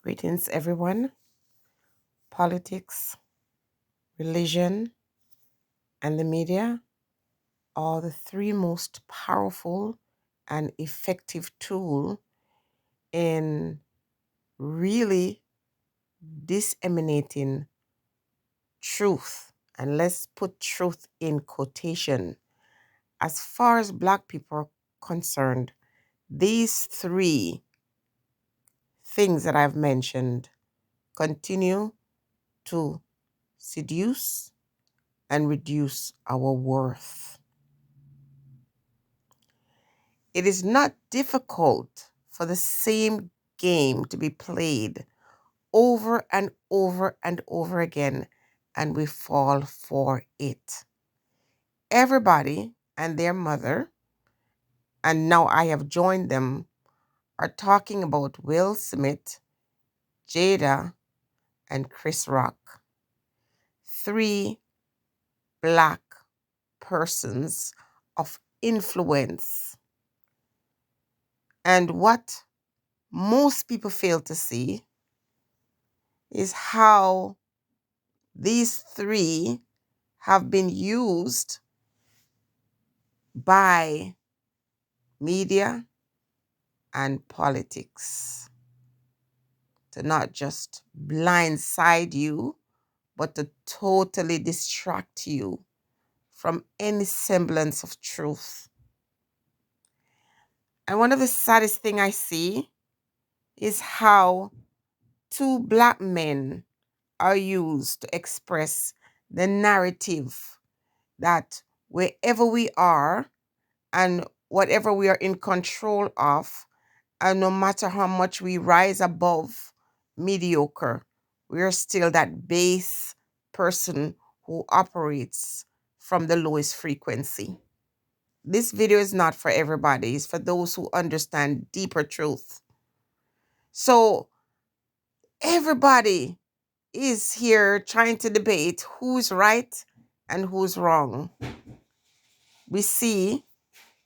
Greetings, everyone. Politics, religion, and the media are the three most powerful and effective tools in really disseminating truth. And let's put truth in quotation. As far as Black people are concerned, these three things that I've mentioned continue to seduce and reduce our worth. It is not difficult for the same game to be played over and over and over again, and we fall for it. Everybody and their mother, and now I have joined them, are talking about Will Smith, Jada, and Chris Rock. Three Black persons of influence. And what most people fail to see is how these three have been used by media and politics to not just blindside you, but to totally distract you from any semblance of truth. And one of the saddest things I see is how two Black men are used to express the narrative that wherever we are and whatever we are in control of, and no matter how much we rise above mediocre, we are still that base person who operates from the lowest frequency. This video is not for everybody. It's for those who understand deeper truth. So everybody is here trying to debate who's right and who's wrong. We see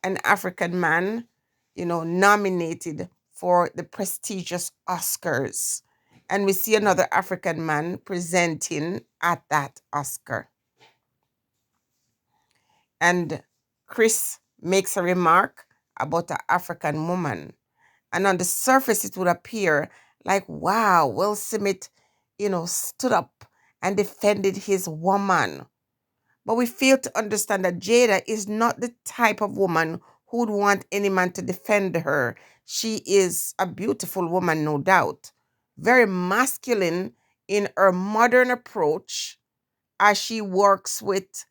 an African man, nominated for the prestigious Oscars. And we see another African man presenting at that Oscar. And Chris makes a remark about an African woman. And on the surface, it would appear like, wow, Will Smith, stood up and defended his woman. But we fail to understand that Jada is not the type of woman who would want any man to defend her. She is a beautiful woman, no doubt. Very masculine in her modern approach as she works with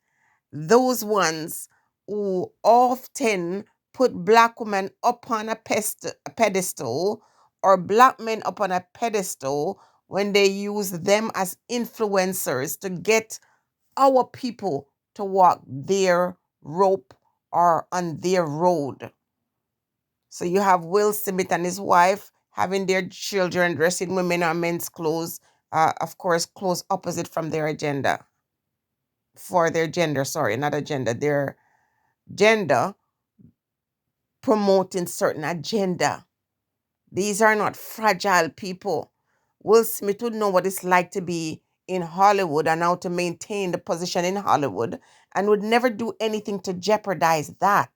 those ones who often put Black women up on a pedestal or Black men up on a pedestal when they use them as influencers to get our people to walk their rope or on their road. So you have Will Smith and his wife having their children dressing women or men's clothes, of course, clothes opposite from their agenda. For their gender, sorry, not agenda, their gender promoting certain agenda. These are not fragile people. Will Smith would know what it's like to be in Hollywood and how to maintain the position in Hollywood and would never do anything to jeopardize that.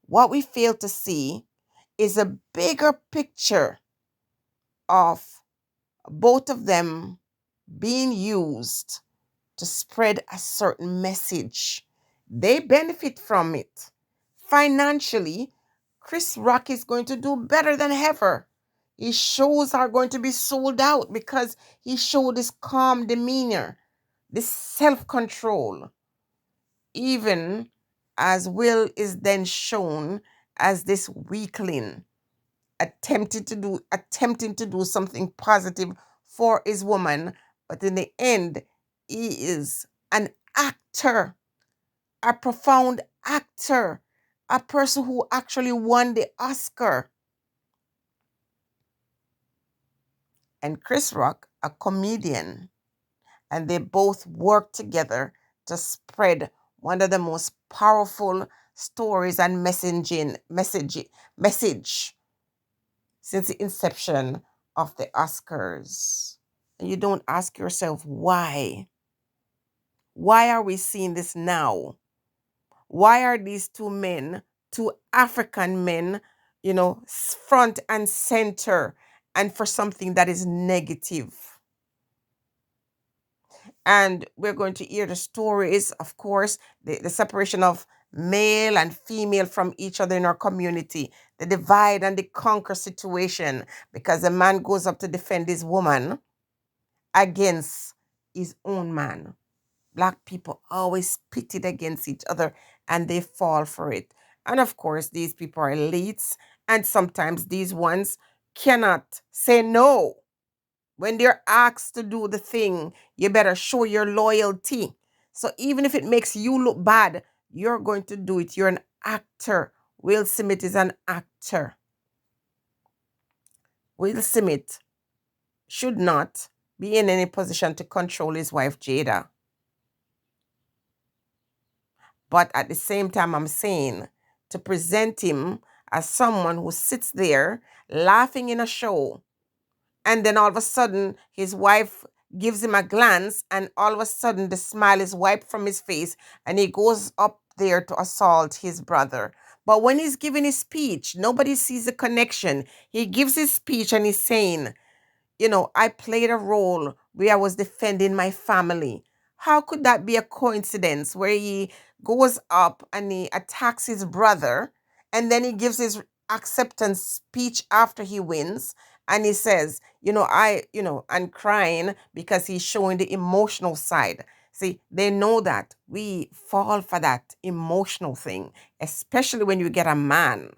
What we fail to see is a bigger picture of both of them being used to spread a certain message. They benefit from it. Financially, Chris Rock is going to do better than ever. His shows are going to be sold out because he showed this calm demeanor, this self-control, even as Will is then shown as this weakling, attempting to do something positive for his woman, but in the end, he is an actor, a profound actor, a person who actually won the Oscar. And Chris Rock, a comedian, and they both work together to spread one of the most powerful stories and message since the inception of the Oscars. And you don't ask yourself why. Why are we seeing this now? Why are these two men, two African men, front and center, and for something that is negative? And we're going to hear the stories, of course, the separation of male and female from each other in our community, the divide and the conquer situation, because a man goes up to defend his woman against his own man. Black people always pitted against each other and they fall for it. And of course, these people are elites, and sometimes these ones cannot say no. When they're asked to do the thing, you better show your loyalty. So even if it makes you look bad, you're going to do it. You're an actor. Will Smith is an actor. Will Smith should not be in any position to control his wife, Jada. But at the same time, I'm saying to present him as someone who sits there laughing in a show, and then all of a sudden his wife gives him a glance, and all of a sudden the smile is wiped from his face, and he goes up there to assault his brother. But when he's giving his speech, nobody sees the connection. He gives his speech and he's saying, I played a role where I was defending my family. How could that be a coincidence where he goes up and he attacks his brother, and then he gives his acceptance speech after he wins, and he says, and crying because he's showing the emotional side. See, they know that we fall for that emotional thing, especially when you get a man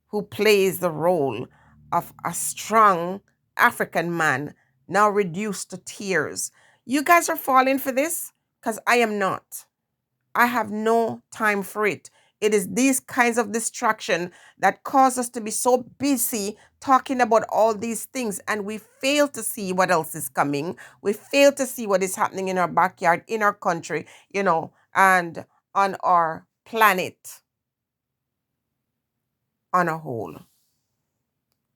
who plays the role of a strong African man, now reduced to tears. You guys are falling for this? Because I am not. I have no time for it. It is these kinds of distraction that cause us to be so busy talking about all these things, and we fail to see what else is coming. We fail to see what is happening in our backyard, in our country, and on our planet on a whole.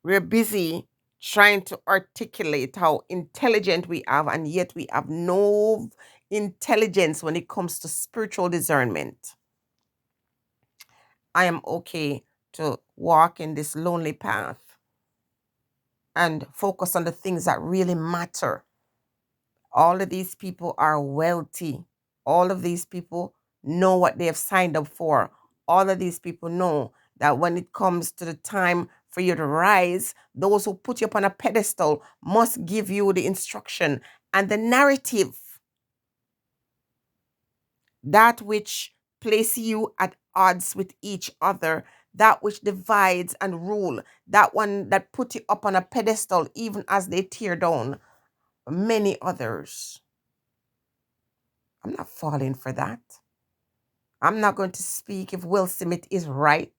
We're busy trying to articulate how intelligent we are, and yet we have no intelligence when it comes to spiritual discernment. I am okay to walk in this lonely path and focus on the things that really matter. All of these people are wealthy. All of these people know what they have signed up for. All of these people know that when it comes to the time for you to rise, those who put you up on a pedestal must give you the instruction and the narrative. That which place you at odds with each other, that which divides and rule, that one that put you up on a pedestal even as they tear down many others. I'm not falling for that. I'm not going to speak if Will Smith is right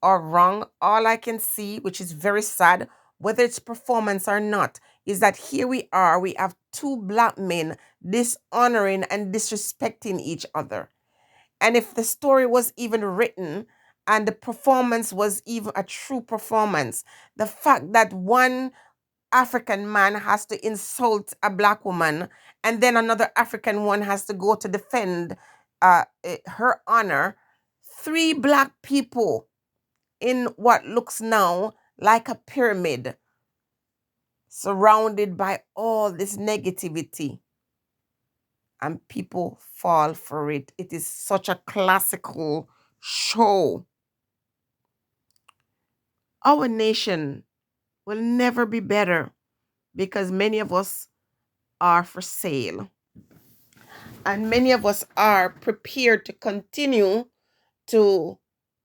or wrong. All I can see, which is very sad, whether it's performance or not, is that here we are. We have two black men dishonoring and disrespecting each other. And if the story was even written and the performance was even a true performance, the fact that one African man has to insult a black woman, and then another African one has to go to defend her honor. Three black people in what looks now like a pyramid, surrounded by all this negativity, and people fall for it. It is such a classical show. Our nation will never be better because many of us are for sale. And many of us are prepared to continue to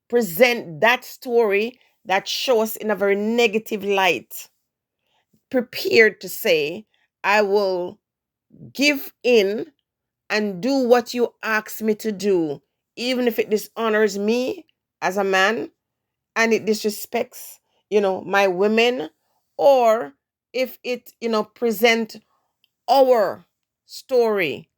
present that story that shows in a very negative light. Prepared to say, I will give in and do what you ask me to do, even if it dishonors me as a man and it disrespects, my women, or if it, present our story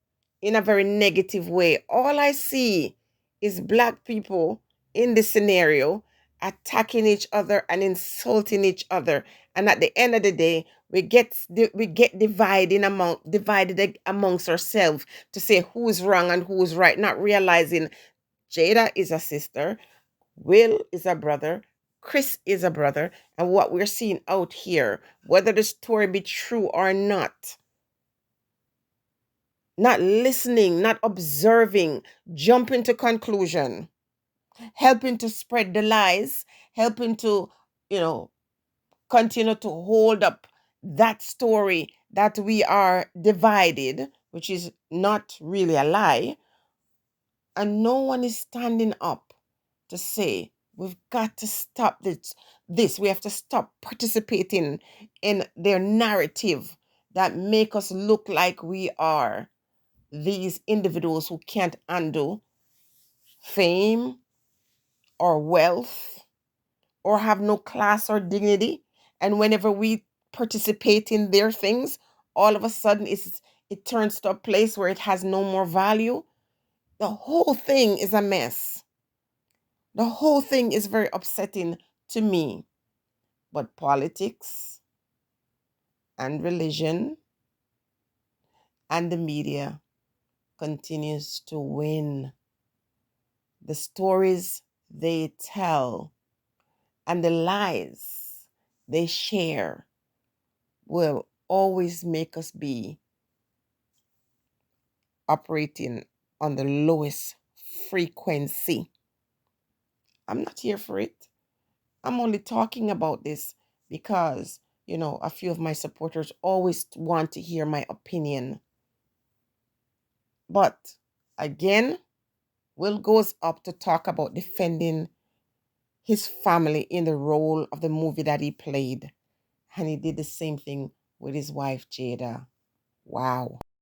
in a very negative way. All I see is black people in this scenario, attacking each other and insulting each other. And at the end of the day, we get divided amongst ourselves to say who's wrong and who's right, not realizing Jada is a sister, Will is a brother, Chris is a brother, and what we're seeing out here, whether the story be true or not listening, not observing, jumping to conclusion, helping to spread the lies, helping to, you know, continue to hold up that story that we are divided, which is not really a lie, and no one is standing up to say we've got to stop this. We have to stop participating in their narrative that make us look like we are these individuals who can't undo fame or wealth or have no class or dignity. And whenever we participate in their things, all of a sudden it turns to a place where it has no more value. The whole thing is a mess. The whole thing is very upsetting to me. But politics and religion and the media continues to win. The stories they tell and the lies they share will always make us be operating on the lowest frequency. I'm not here for it. I'm only talking about this because, a few of my supporters always want to hear my opinion. But again, Will goes up to talk about defending his family in the role of the movie that he played. And he did the same thing with his wife, Jada. Wow.